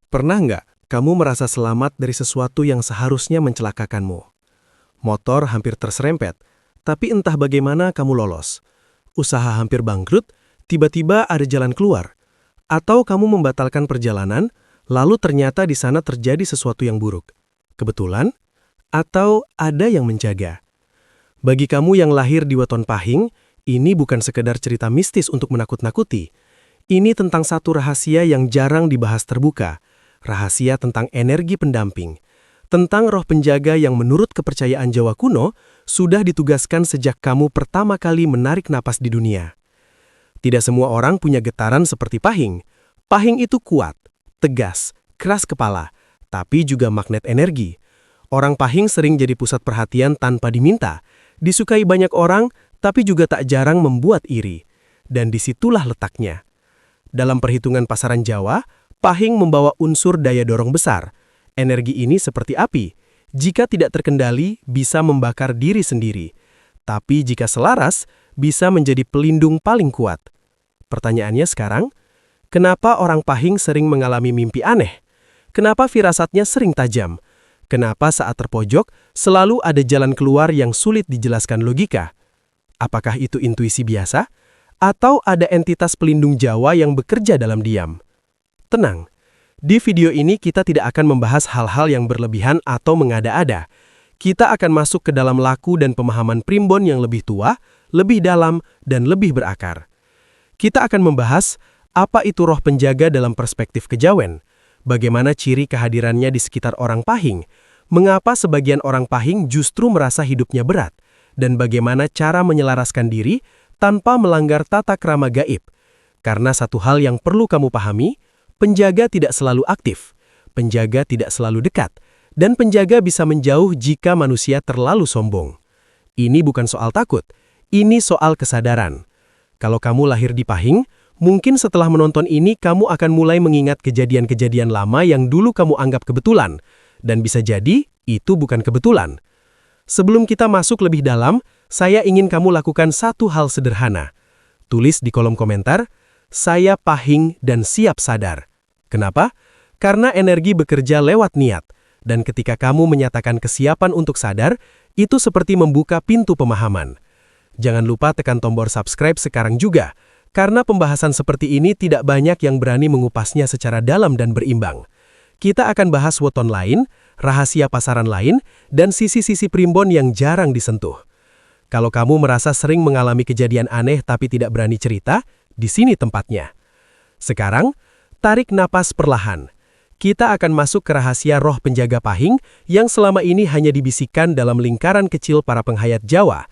Pernah nggak kamu merasa selamat dari sesuatu yang seharusnya mencelakakanmu? Motor hampir terserempet, tapi entah bagaimana kamu lolos. Usaha hampir bangkrut, tiba-tiba ada jalan keluar. Atau kamu membatalkan perjalanan, lalu ternyata di sana terjadi sesuatu yang buruk. Kebetulan? Atau ada yang menjaga? Bagi kamu yang lahir di weton Pahing, ini bukan sekedar cerita mistis untuk menakut-nakuti. Ini tentang satu rahasia yang jarang dibahas terbuka. Rahasia tentang energi pendamping. Tentang roh penjaga yang menurut kepercayaan Jawa kuno, sudah ditugaskan sejak kamu pertama kali menarik napas di dunia. Tidak semua orang punya getaran seperti Pahing. Pahing itu kuat, tegas, keras kepala, tapi juga magnet energi. Orang Pahing sering jadi pusat perhatian tanpa diminta. Disukai banyak orang, tapi juga tak jarang membuat iri. Dan disitulah letaknya. Dalam perhitungan pasaran Jawa, Pahing membawa unsur daya dorong besar. Energi ini seperti api. Jika tidak terkendali, bisa membakar diri sendiri. Tapi jika selaras, bisa menjadi pelindung paling kuat. Pertanyaannya sekarang, kenapa orang Pahing sering mengalami mimpi aneh? Kenapa firasatnya sering tajam? Kenapa saat terpojok, selalu ada jalan keluar yang sulit dijelaskan logika? Apakah itu intuisi biasa? Atau ada entitas pelindung Jawa yang bekerja dalam diam? Tenang, di video ini kita tidak akan membahas hal-hal yang berlebihan atau mengada-ada. Kita akan masuk ke dalam laku dan pemahaman primbon yang lebih tua, lebih dalam, dan lebih berakar. Kita akan membahas apa itu roh penjaga dalam perspektif kejawen, bagaimana ciri kehadirannya di sekitar orang Pahing, mengapa sebagian orang Pahing justru merasa hidupnya berat, dan bagaimana cara menyelaraskan diri tanpa melanggar tata krama gaib. Karena satu hal yang perlu kamu pahami, penjaga tidak selalu aktif, penjaga tidak selalu dekat, dan penjaga bisa menjauh jika manusia terlalu sombong. Ini bukan soal takut, ini soal kesadaran. Kalau kamu lahir di Pahing, mungkin setelah menonton ini kamu akan mulai mengingat kejadian-kejadian lama yang dulu kamu anggap kebetulan, dan bisa jadi itu bukan kebetulan. Sebelum kita masuk lebih dalam, saya ingin kamu lakukan satu hal sederhana. Tulis di kolom komentar, "Saya Pahing dan siap sadar." Kenapa? Karena energi bekerja lewat niat, dan ketika kamu menyatakan kesiapan untuk sadar, itu seperti membuka pintu pemahaman. Jangan lupa tekan tombol subscribe sekarang juga, karena pembahasan seperti ini tidak banyak yang berani mengupasnya secara dalam dan berimbang. Kita akan bahas weton lain, rahasia pasaran lain, dan sisi-sisi primbon yang jarang disentuh. Kalau kamu merasa sering mengalami kejadian aneh tapi tidak berani cerita, di sini tempatnya. Sekarang, tarik napas perlahan. Kita akan masuk ke rahasia roh penjaga Pahing yang selama ini hanya dibisikkan dalam lingkaran kecil para penghayat Jawa.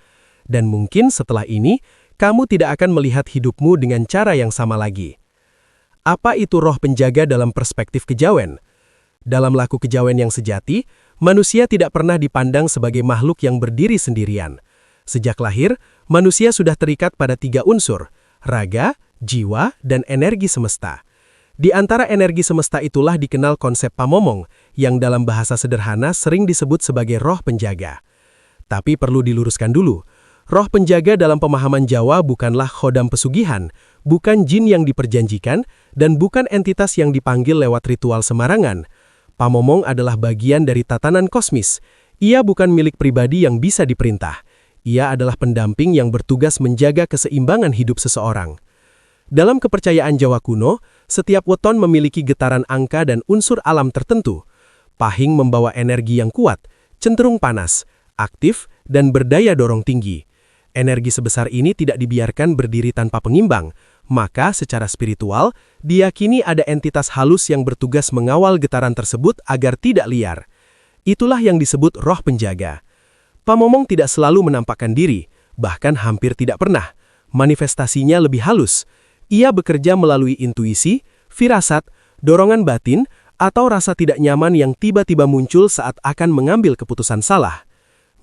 Dan mungkin setelah ini, kamu tidak akan melihat hidupmu dengan cara yang sama lagi. Apa itu roh penjaga dalam perspektif kejawen? Dalam laku kejawen yang sejati, manusia tidak pernah dipandang sebagai makhluk yang berdiri sendirian. Sejak lahir, manusia sudah terikat pada 3 unsur, raga, jiwa, dan energi semesta. Di antara energi semesta itulah dikenal konsep pamomong, yang dalam bahasa sederhana sering disebut sebagai roh penjaga. Tapi perlu diluruskan dulu, roh penjaga dalam pemahaman Jawa bukanlah khodam pesugihan, bukan jin yang diperjanjikan, dan bukan entitas yang dipanggil lewat ritual sembarangan. Pamomong adalah bagian dari tatanan kosmis. Ia bukan milik pribadi yang bisa diperintah. Ia adalah pendamping yang bertugas menjaga keseimbangan hidup seseorang. Dalam kepercayaan Jawa kuno, setiap weton memiliki getaran angka dan unsur alam tertentu. Pahing membawa energi yang kuat, cenderung panas, aktif, dan berdaya dorong tinggi. Energi sebesar ini tidak dibiarkan berdiri tanpa pengimbang, maka secara spiritual, diyakini ada entitas halus yang bertugas mengawal getaran tersebut agar tidak liar. Itulah yang disebut roh penjaga. Pamomong tidak selalu menampakkan diri, bahkan hampir tidak pernah. Manifestasinya lebih halus. Ia bekerja melalui intuisi, firasat, dorongan batin, atau rasa tidak nyaman yang tiba-tiba muncul saat akan mengambil keputusan salah.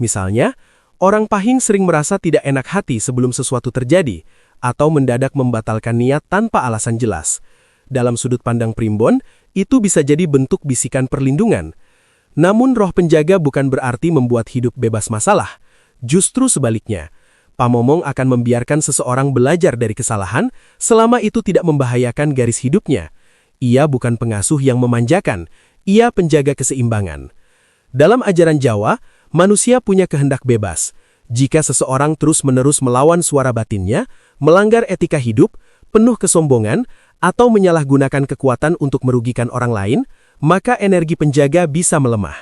Misalnya, orang Pahing sering merasa tidak enak hati sebelum sesuatu terjadi, atau mendadak membatalkan niat tanpa alasan jelas. Dalam sudut pandang primbon, itu bisa jadi bentuk bisikan perlindungan. Namun roh penjaga bukan berarti membuat hidup bebas masalah. Justru sebaliknya, Pamomong akan membiarkan seseorang belajar dari kesalahan selama itu tidak membahayakan garis hidupnya. Ia bukan pengasuh yang memanjakan, ia penjaga keseimbangan. Dalam ajaran Jawa, manusia punya kehendak bebas. Jika seseorang terus-menerus melawan suara batinnya, melanggar etika hidup, penuh kesombongan, atau menyalahgunakan kekuatan untuk merugikan orang lain, maka energi penjaga bisa melemah.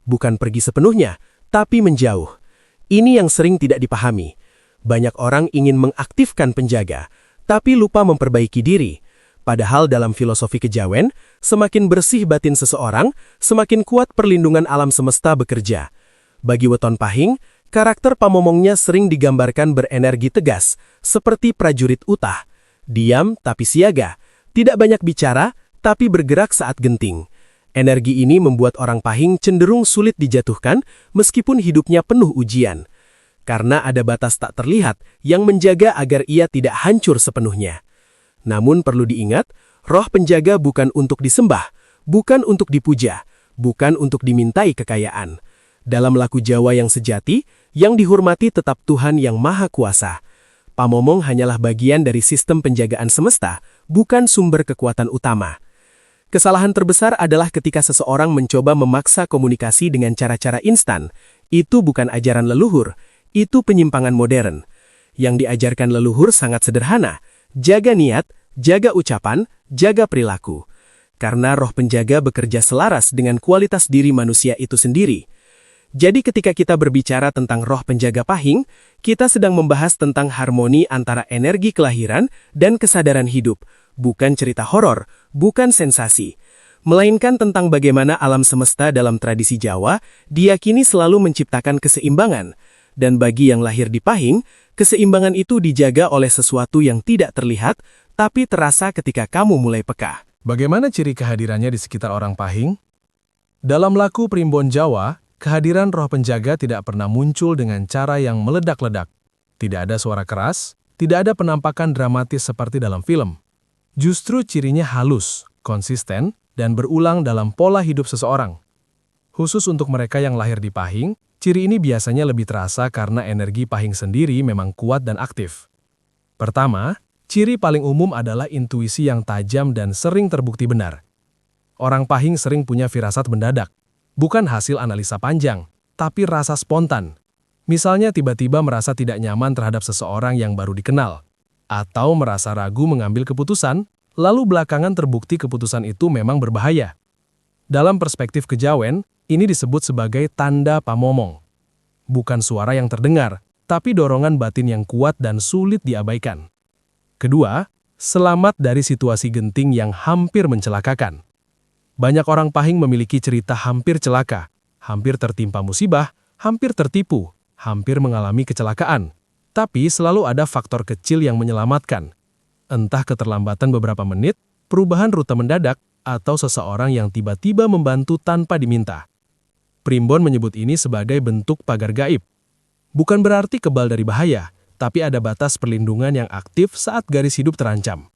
Bukan pergi sepenuhnya, tapi menjauh. Ini yang sering tidak dipahami. Banyak orang ingin mengaktifkan penjaga, tapi lupa memperbaiki diri. Padahal dalam filosofi kejawen, semakin bersih batin seseorang, semakin kuat perlindungan alam semesta bekerja. Bagi Weton Pahing, karakter pamomongnya sering digambarkan berenergi tegas, seperti prajurit utah. Diam tapi siaga, tidak banyak bicara, tapi bergerak saat genting. Energi ini membuat orang Pahing cenderung sulit dijatuhkan meskipun hidupnya penuh ujian. Karena ada batas tak terlihat yang menjaga agar ia tidak hancur sepenuhnya. Namun perlu diingat, roh penjaga bukan untuk disembah, bukan untuk dipuja, bukan untuk dimintai kekayaan. Dalam laku Jawa yang sejati, yang dihormati tetap Tuhan yang Maha Kuasa. Pamomong hanyalah bagian dari sistem penjagaan semesta, bukan sumber kekuatan utama. Kesalahan terbesar adalah ketika seseorang mencoba memaksa komunikasi dengan cara-cara instan. Itu bukan ajaran leluhur, itu penyimpangan modern. Yang diajarkan leluhur sangat sederhana. Jaga niat, jaga ucapan, jaga perilaku. Karena roh penjaga bekerja selaras dengan kualitas diri manusia itu sendiri. Jadi ketika kita berbicara tentang roh penjaga Pahing, kita sedang membahas tentang harmoni antara energi kelahiran dan kesadaran hidup. Bukan cerita horor, bukan sensasi. Melainkan tentang bagaimana alam semesta dalam tradisi Jawa diyakini selalu menciptakan keseimbangan. Dan bagi yang lahir di Pahing, keseimbangan itu dijaga oleh sesuatu yang tidak terlihat, tapi terasa ketika kamu mulai peka. Bagaimana ciri kehadirannya di sekitar orang Pahing? Dalam laku Primbon Jawa, kehadiran roh penjaga tidak pernah muncul dengan cara yang meledak-ledak. Tidak ada suara keras, tidak ada penampakan dramatis seperti dalam film. Justru cirinya halus, konsisten, dan berulang dalam pola hidup seseorang. Khusus untuk mereka yang lahir di Pahing, ciri ini biasanya lebih terasa karena energi Pahing sendiri memang kuat dan aktif. Pertama, ciri paling umum adalah intuisi yang tajam dan sering terbukti benar. Orang Pahing sering punya firasat mendadak, bukan hasil analisa panjang, tapi rasa spontan. Misalnya tiba-tiba merasa tidak nyaman terhadap seseorang yang baru dikenal, atau merasa ragu mengambil keputusan, lalu belakangan terbukti keputusan itu memang berbahaya. Dalam perspektif kejawen, ini disebut sebagai tanda pamomong. Bukan suara yang terdengar, tapi dorongan batin yang kuat dan sulit diabaikan. Kedua, selamat dari situasi genting yang hampir mencelakakan. Banyak orang Pahing memiliki cerita hampir celaka, hampir tertimpa musibah, hampir tertipu, hampir mengalami kecelakaan. Tapi selalu ada faktor kecil yang menyelamatkan. Entah keterlambatan beberapa menit, perubahan rute mendadak, atau seseorang yang tiba-tiba membantu tanpa diminta. Primbon menyebut ini sebagai bentuk pagar gaib. Bukan berarti kebal dari bahaya, tapi ada batas perlindungan yang aktif saat garis hidup terancam.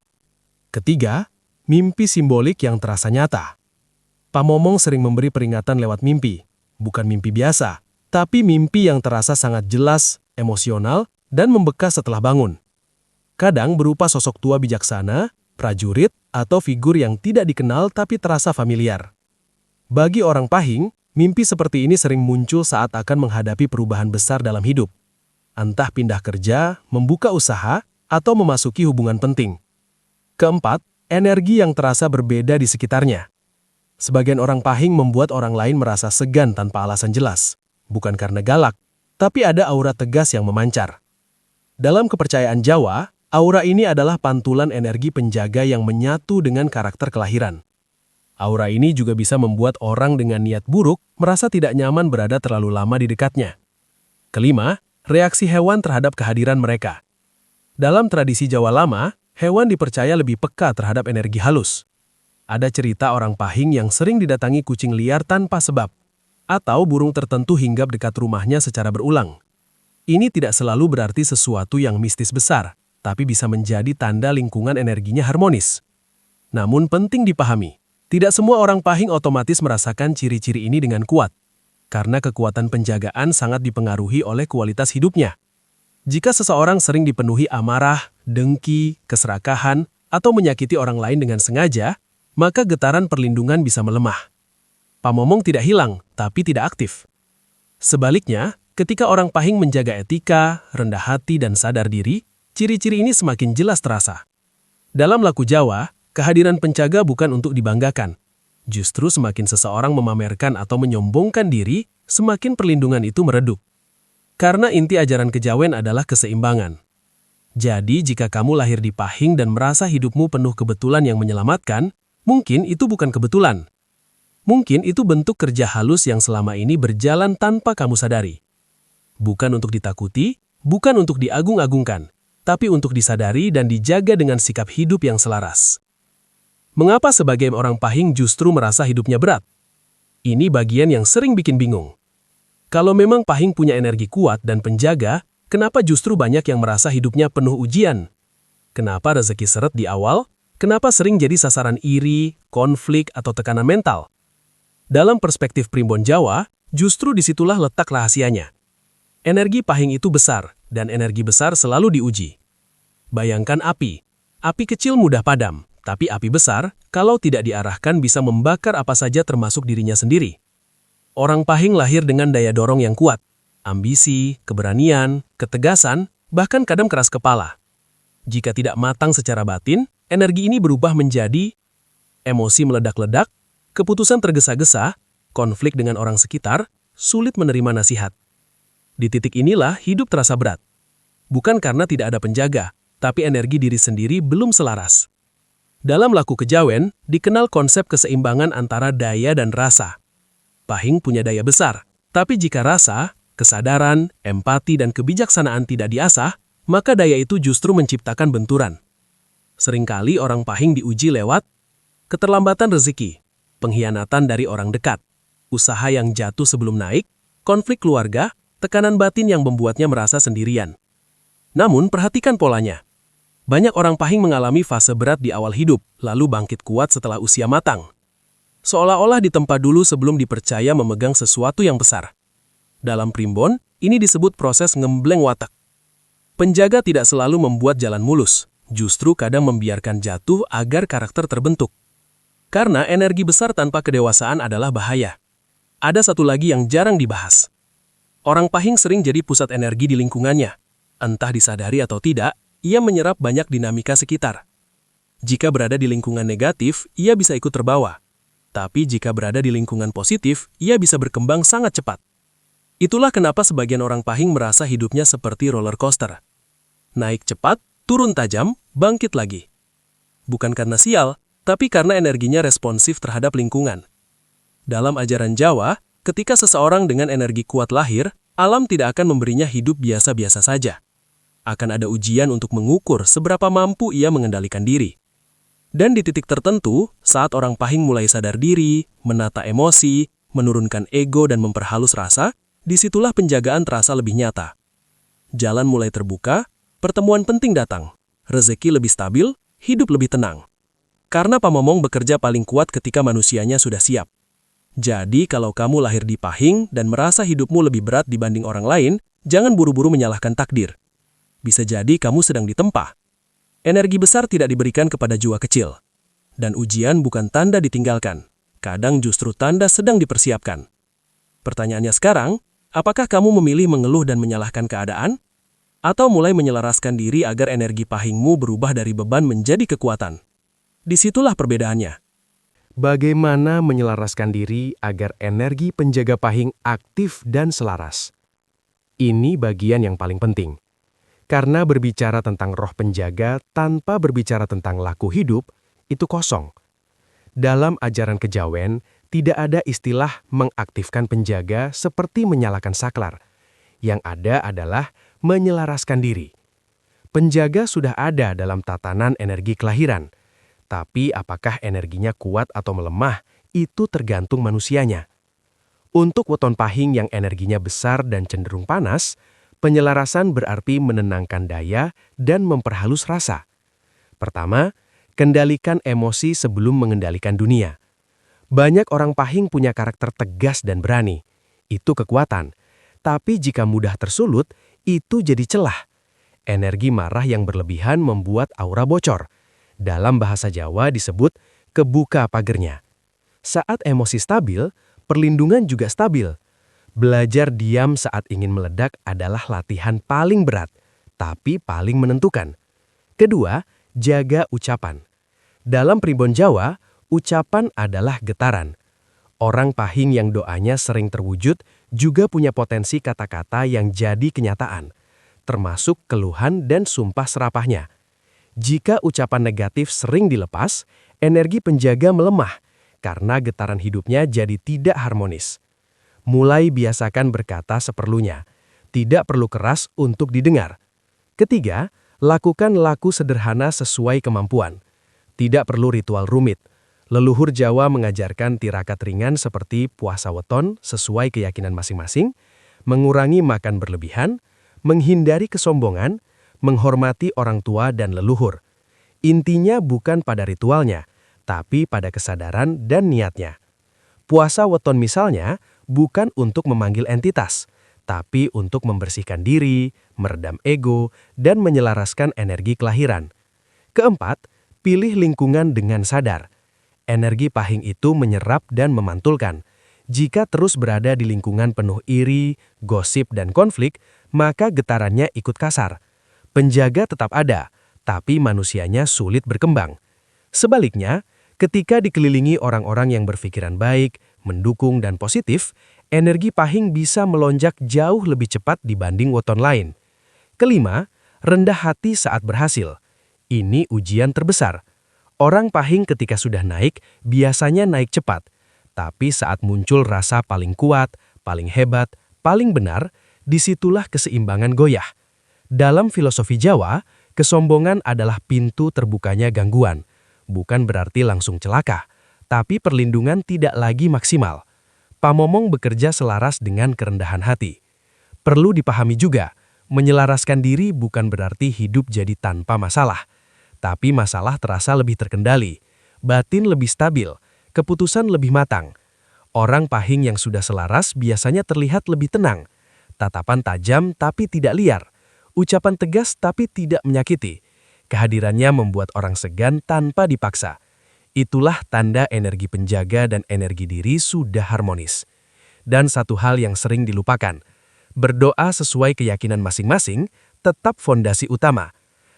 Ketiga, mimpi simbolik yang terasa nyata. Pamomong sering memberi peringatan lewat mimpi, bukan mimpi biasa, tapi mimpi yang terasa sangat jelas, emosional, dan membekas setelah bangun. Kadang berupa sosok tua bijaksana, prajurit, atau figur yang tidak dikenal tapi terasa familiar. Bagi orang Pahing, mimpi seperti ini sering muncul saat akan menghadapi perubahan besar dalam hidup. Entah pindah kerja, membuka usaha, atau memasuki hubungan penting. Keempat, energi yang terasa berbeda di sekitarnya. Sebagian orang Pahing membuat orang lain merasa segan tanpa alasan jelas. Bukan karena galak, tapi ada aura tegas yang memancar. Dalam kepercayaan Jawa, aura ini adalah pantulan energi penjaga yang menyatu dengan karakter kelahiran. Aura ini juga bisa membuat orang dengan niat buruk merasa tidak nyaman berada terlalu lama di dekatnya. Kelima, reaksi hewan terhadap kehadiran mereka. Dalam tradisi Jawa lama, hewan dipercaya lebih peka terhadap energi halus. Ada cerita orang Pahing yang sering didatangi kucing liar tanpa sebab, atau burung tertentu hinggap dekat rumahnya secara berulang. Ini tidak selalu berarti sesuatu yang mistis besar, tapi bisa menjadi tanda lingkungan energinya harmonis. Namun penting dipahami, tidak semua orang Pahing otomatis merasakan ciri-ciri ini dengan kuat, karena kekuatan penjagaan sangat dipengaruhi oleh kualitas hidupnya. Jika seseorang sering dipenuhi amarah, dengki, keserakahan, atau menyakiti orang lain dengan sengaja, maka getaran perlindungan bisa melemah. Pamomong tidak hilang, tapi tidak aktif. Sebaliknya, ketika orang Pahing menjaga etika, rendah hati, dan sadar diri, ciri-ciri ini semakin jelas terasa. Dalam laku Jawa, kehadiran penjaga bukan untuk dibanggakan. Justru semakin seseorang memamerkan atau menyombongkan diri, semakin perlindungan itu meredup. Karena inti ajaran kejawen adalah keseimbangan. Jadi, jika kamu lahir di Pahing dan merasa hidupmu penuh kebetulan yang menyelamatkan, mungkin itu bukan kebetulan. Mungkin itu bentuk kerja halus yang selama ini berjalan tanpa kamu sadari. Bukan untuk ditakuti, bukan untuk diagung-agungkan, tapi untuk disadari dan dijaga dengan sikap hidup yang selaras. Mengapa sebagian orang Pahing justru merasa hidupnya berat? Ini bagian yang sering bikin bingung. Kalau memang Pahing punya energi kuat dan penjaga, kenapa justru banyak yang merasa hidupnya penuh ujian? Kenapa rezeki seret di awal? Kenapa sering jadi sasaran iri, konflik, atau tekanan mental? Dalam perspektif Primbon Jawa, justru disitulah letak rahasianya. Energi Pahing itu besar, dan energi besar selalu diuji. Bayangkan api. Api kecil mudah padam, tapi api besar, kalau tidak diarahkan bisa membakar apa saja termasuk dirinya sendiri. Orang Pahing lahir dengan daya dorong yang kuat. Ambisi, keberanian, ketegasan, bahkan kadang keras kepala. Jika tidak matang secara batin, energi ini berubah menjadi emosi meledak-ledak, keputusan tergesa-gesa, konflik dengan orang sekitar, sulit menerima nasihat. Di titik inilah hidup terasa berat. Bukan karena tidak ada penjaga, tapi energi diri sendiri belum selaras. Dalam laku kejawen, dikenal konsep keseimbangan antara daya dan rasa. Pahing punya daya besar, tapi jika rasa, kesadaran, empati, dan kebijaksanaan tidak diasah, maka daya itu justru menciptakan benturan. Seringkali orang Pahing diuji lewat keterlambatan rezeki, pengkhianatan dari orang dekat, usaha yang jatuh sebelum naik, konflik keluarga, tekanan batin yang membuatnya merasa sendirian. Namun, perhatikan polanya. Banyak orang Pahing mengalami fase berat di awal hidup, lalu bangkit kuat setelah usia matang. Seolah-olah ditempa dulu sebelum dipercaya memegang sesuatu yang besar. Dalam Primbon, ini disebut proses ngembleng watak. Penjaga tidak selalu membuat jalan mulus, justru kadang membiarkan jatuh agar karakter terbentuk. Karena energi besar tanpa kedewasaan adalah bahaya. Ada satu lagi yang jarang dibahas. Orang Pahing sering jadi pusat energi di lingkungannya. Entah disadari atau tidak, ia menyerap banyak dinamika sekitar. Jika berada di lingkungan negatif, ia bisa ikut terbawa. Tapi jika berada di lingkungan positif, ia bisa berkembang sangat cepat. Itulah kenapa sebagian orang Pahing merasa hidupnya seperti roller coaster. Naik cepat, turun tajam, bangkit lagi. Bukan karena sial, tapi karena energinya responsif terhadap lingkungan. Dalam ajaran Jawa, ketika seseorang dengan energi kuat lahir, alam tidak akan memberinya hidup biasa-biasa saja. Akan ada ujian untuk mengukur seberapa mampu ia mengendalikan diri. Dan di titik tertentu, saat orang Pahing mulai sadar diri, menata emosi, menurunkan ego dan memperhalus rasa, disitulah penjagaan terasa lebih nyata. Jalan mulai terbuka, pertemuan penting datang, rezeki lebih stabil, hidup lebih tenang. Karena Pamomong bekerja paling kuat ketika manusianya sudah siap. Jadi kalau kamu lahir di Pahing dan merasa hidupmu lebih berat dibanding orang lain, jangan buru-buru menyalahkan takdir. Bisa jadi kamu sedang ditempa. Energi besar tidak diberikan kepada jiwa kecil. Dan ujian bukan tanda ditinggalkan. Kadang justru tanda sedang dipersiapkan. Pertanyaannya sekarang, apakah kamu memilih mengeluh dan menyalahkan keadaan? Atau mulai menyelaraskan diri agar energi Pahingmu berubah dari beban menjadi kekuatan? Disitulah perbedaannya. Bagaimana menyelaraskan diri agar energi penjaga Pahing aktif dan selaras? Ini bagian yang paling penting. Karena berbicara tentang roh penjaga tanpa berbicara tentang laku hidup, itu kosong. Dalam ajaran kejawen, tidak ada istilah mengaktifkan penjaga seperti menyalakan saklar. Yang ada adalah menyelaraskan diri. Penjaga sudah ada dalam tatanan energi kelahiran. Tapi apakah energinya kuat atau melemah, itu tergantung manusianya. Untuk weton Pahing yang energinya besar dan cenderung panas, penyelarasan berarti menenangkan daya dan memperhalus rasa. Pertama, kendalikan emosi sebelum mengendalikan dunia. Banyak orang Pahing punya karakter tegas dan berani. Itu kekuatan. Tapi jika mudah tersulut, itu jadi celah. Energi marah yang berlebihan membuat aura bocor. Dalam bahasa Jawa disebut kebuka pagernya. Saat emosi stabil, perlindungan juga stabil. Belajar diam saat ingin meledak adalah latihan paling berat, tapi paling menentukan. Kedua, jaga ucapan. Dalam primbon Jawa, ucapan adalah getaran. Orang Pahing yang doanya sering terwujud juga punya potensi kata-kata yang jadi kenyataan, termasuk keluhan dan sumpah serapahnya. Jika ucapan negatif sering dilepas, energi penjaga melemah karena getaran hidupnya jadi tidak harmonis. Mulai biasakan berkata seperlunya, tidak perlu keras untuk didengar. Ketiga, lakukan laku sederhana sesuai kemampuan. Tidak perlu ritual rumit. Leluhur Jawa mengajarkan tirakat ringan seperti puasa weton sesuai keyakinan masing-masing, mengurangi makan berlebihan, menghindari kesombongan, menghormati orang tua dan leluhur. Intinya bukan pada ritualnya, tapi pada kesadaran dan niatnya. Puasa weton misalnya bukan untuk memanggil entitas, tapi untuk membersihkan diri, meredam ego, dan menyelaraskan energi kelahiran. Keempat, pilih lingkungan dengan sadar. Energi Pahing itu menyerap dan memantulkan. Jika terus berada di lingkungan penuh iri, gosip, dan konflik, maka getarannya ikut kasar. Penjaga tetap ada, tapi manusianya sulit berkembang. Sebaliknya, ketika dikelilingi orang-orang yang berpikiran baik, mendukung, dan positif, energi Pahing bisa melonjak jauh lebih cepat dibanding weton lain. Kelima, rendah hati saat berhasil. Ini ujian terbesar. Orang Pahing ketika sudah naik, biasanya naik cepat. Tapi saat muncul rasa paling kuat, paling hebat, paling benar, disitulah keseimbangan goyah. Dalam filosofi Jawa, kesombongan adalah pintu terbukanya gangguan. Bukan berarti langsung celaka, tapi perlindungan tidak lagi maksimal. Pamomong bekerja selaras dengan kerendahan hati. Perlu dipahami juga, menyelaraskan diri bukan berarti hidup jadi tanpa masalah. Tapi masalah terasa lebih terkendali, batin lebih stabil, keputusan lebih matang. Orang Pahing yang sudah selaras biasanya terlihat lebih tenang. Tatapan tajam tapi tidak liar. Ucapan tegas tapi tidak menyakiti. Kehadirannya membuat orang segan tanpa dipaksa. Itulah tanda energi penjaga dan energi diri sudah harmonis. Dan satu hal yang sering dilupakan, berdoa sesuai keyakinan masing-masing tetap fondasi utama.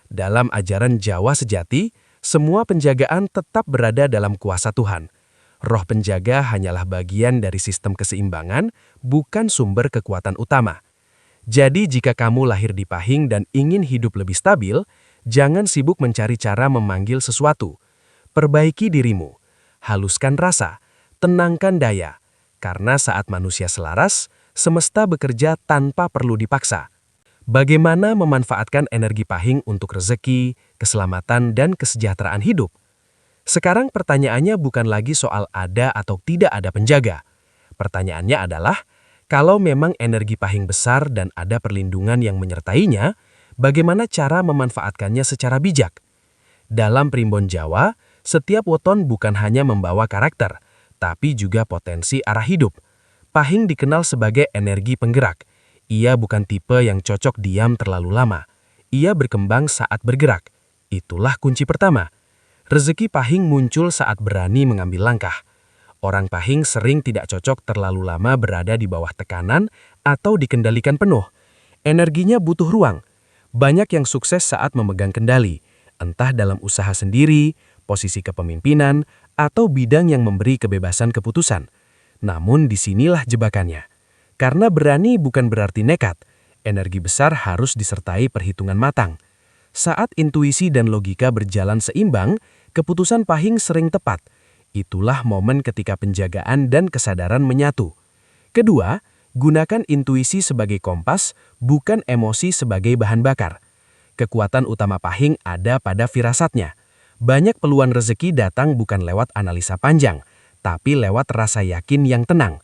Dalam ajaran Jawa sejati, semua penjagaan tetap berada dalam kuasa Tuhan. Roh penjaga hanyalah bagian dari sistem keseimbangan, bukan sumber kekuatan utama. Jadi jika kamu lahir di Pahing dan ingin hidup lebih stabil, jangan sibuk mencari cara memanggil sesuatu. Perbaiki dirimu, haluskan rasa, tenangkan daya. Karena saat manusia selaras, semesta bekerja tanpa perlu dipaksa. Bagaimana memanfaatkan energi Pahing untuk rezeki, keselamatan, dan kesejahteraan hidup? Sekarang pertanyaannya bukan lagi soal ada atau tidak ada penjaga. Pertanyaannya adalah, kalau memang energi Pahing besar dan ada perlindungan yang menyertainya, bagaimana cara memanfaatkannya secara bijak? Dalam primbon Jawa, setiap weton bukan hanya membawa karakter, tapi juga potensi arah hidup. Pahing dikenal sebagai energi penggerak. Ia bukan tipe yang cocok diam terlalu lama. Ia berkembang saat bergerak. Itulah kunci pertama. Rezeki Pahing muncul saat berani mengambil langkah. Orang Pahing sering tidak cocok terlalu lama berada di bawah tekanan atau dikendalikan penuh. Energinya butuh ruang. Banyak yang sukses saat memegang kendali, entah dalam usaha sendiri, posisi kepemimpinan, atau bidang yang memberi kebebasan keputusan. Namun disinilah jebakannya. Karena berani bukan berarti nekat, energi besar harus disertai perhitungan matang. Saat intuisi dan logika berjalan seimbang, keputusan Pahing sering tepat. Itulah momen ketika penjagaan dan kesadaran menyatu. Kedua, gunakan intuisi sebagai kompas, bukan emosi sebagai bahan bakar. Kekuatan utama Pahing ada pada firasatnya. Banyak peluang rezeki datang bukan lewat analisa panjang, tapi lewat rasa yakin yang tenang.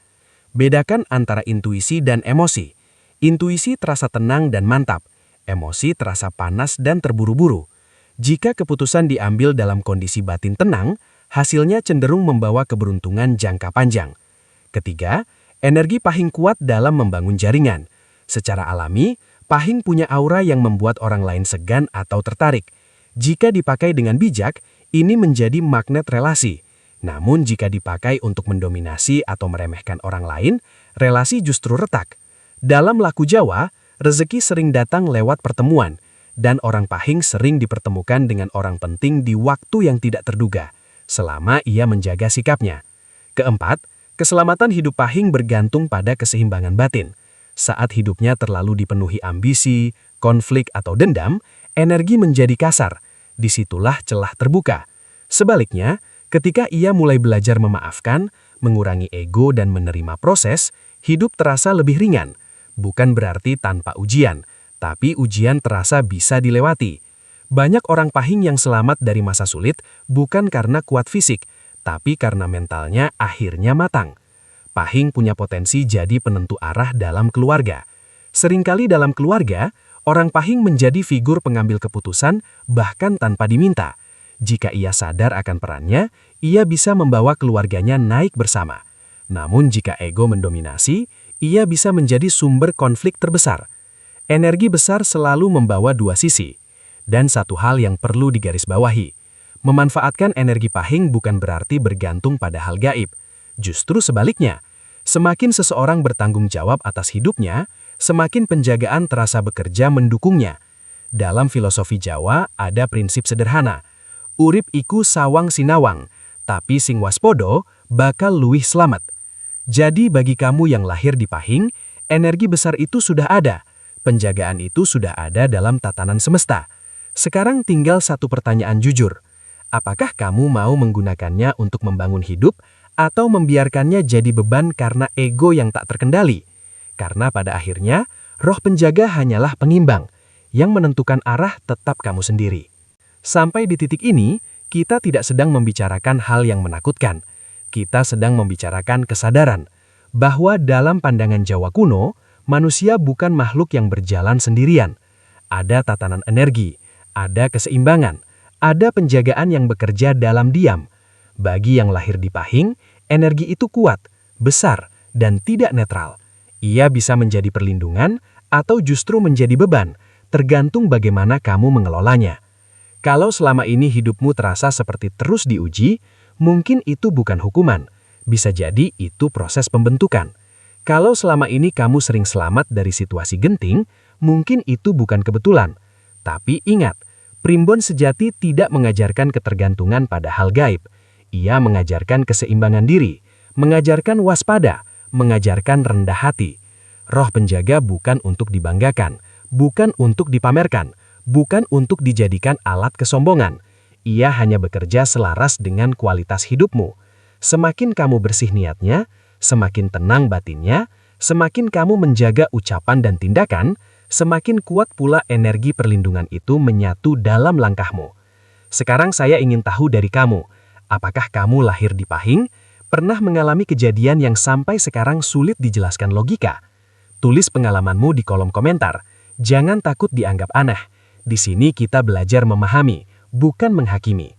Bedakan antara intuisi dan emosi. Intuisi terasa tenang dan mantap. Emosi terasa panas dan terburu-buru. Jika keputusan diambil dalam kondisi batin tenang, hasilnya cenderung membawa keberuntungan jangka panjang. Ketiga, energi Pahing kuat dalam membangun jaringan. Secara alami, Pahing punya aura yang membuat orang lain segan atau tertarik. Jika dipakai dengan bijak, ini menjadi magnet relasi. Namun jika dipakai untuk mendominasi atau meremehkan orang lain, relasi justru retak. Dalam laku Jawa, rezeki sering datang lewat pertemuan, dan orang Pahing sering dipertemukan dengan orang penting di waktu yang tidak terduga, selama ia menjaga sikapnya. Keempat, keselamatan hidup Pahing bergantung pada keseimbangan batin. Saat hidupnya terlalu dipenuhi ambisi, konflik, atau dendam, energi menjadi kasar. Disitulah celah terbuka. Sebaliknya, ketika ia mulai belajar memaafkan, mengurangi ego dan menerima proses, hidup terasa lebih ringan. Bukan berarti tanpa ujian, tapi ujian terasa bisa dilewati. Banyak orang Pahing yang selamat dari masa sulit bukan karena kuat fisik, tapi karena mentalnya akhirnya matang. Pahing punya potensi jadi penentu arah dalam keluarga. Seringkali dalam keluarga, orang Pahing menjadi figur pengambil keputusan bahkan tanpa diminta. Jika ia sadar akan perannya, ia bisa membawa keluarganya naik bersama. Namun jika ego mendominasi, ia bisa menjadi sumber konflik terbesar. Energi besar selalu membawa dua sisi. Dan satu hal yang perlu digarisbawahi, memanfaatkan energi Pahing bukan berarti bergantung pada hal gaib. Justru sebaliknya, semakin seseorang bertanggung jawab atas hidupnya, semakin penjagaan terasa bekerja mendukungnya. Dalam filosofi Jawa ada prinsip sederhana, urip iku sawang sinawang, tapi sing waspodo bakal luwih selamat. Jadi bagi kamu yang lahir di Pahing, energi besar itu sudah ada, penjagaan itu sudah ada dalam tatanan semesta. Sekarang tinggal satu pertanyaan jujur, apakah kamu mau menggunakannya untuk membangun hidup, atau membiarkannya jadi beban karena ego yang tak terkendali? Karena pada akhirnya, roh penjaga hanyalah pengimbang, yang menentukan arah tetap kamu sendiri. Sampai di titik ini, kita tidak sedang membicarakan hal yang menakutkan. Kita sedang membicarakan kesadaran bahwa dalam pandangan Jawa kuno, manusia bukan makhluk yang berjalan sendirian. Ada tatanan energi, ada keseimbangan, ada penjagaan yang bekerja dalam diam. Bagi yang lahir di Pahing, energi itu kuat, besar, dan tidak netral. Ia bisa menjadi perlindungan atau justru menjadi beban, tergantung bagaimana kamu mengelolanya. Kalau selama ini hidupmu terasa seperti terus diuji, mungkin itu bukan hukuman. Bisa jadi itu proses pembentukan. Kalau selama ini kamu sering selamat dari situasi genting, mungkin itu bukan kebetulan. Tapi ingat, primbon sejati tidak mengajarkan ketergantungan pada hal gaib. Ia mengajarkan keseimbangan diri, mengajarkan waspada, mengajarkan rendah hati. Roh penjaga bukan untuk dibanggakan, bukan untuk dipamerkan, bukan untuk dijadikan alat kesombongan. Ia hanya bekerja selaras dengan kualitas hidupmu. Semakin kamu bersih niatnya, semakin tenang batinnya, semakin kamu menjaga ucapan dan tindakan, semakin kuat pula energi perlindungan itu menyatu dalam langkahmu. Sekarang saya ingin tahu dari kamu, apakah kamu lahir di Pahing, pernah mengalami kejadian yang sampai sekarang sulit dijelaskan logika? Tulis pengalamanmu di kolom komentar. Jangan takut dianggap aneh. Di sini kita belajar memahami, bukan menghakimi.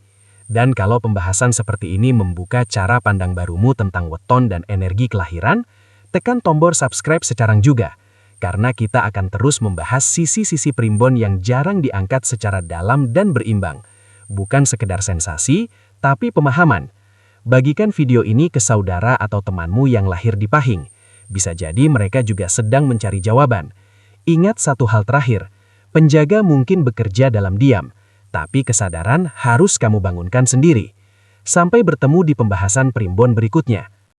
Dan kalau pembahasan seperti ini membuka cara pandang barumu tentang weton dan energi kelahiran, tekan tombol subscribe sekarang juga. Karena kita akan terus membahas sisi-sisi primbon yang jarang diangkat secara dalam dan berimbang. Bukan sekedar sensasi, tapi pemahaman. Bagikan video ini ke saudara atau temanmu yang lahir di Pahing. Bisa jadi mereka juga sedang mencari jawaban. Ingat satu hal terakhir, penjaga mungkin bekerja dalam diam, tapi kesadaran harus kamu bangunkan sendiri. Sampai bertemu di pembahasan primbon berikutnya.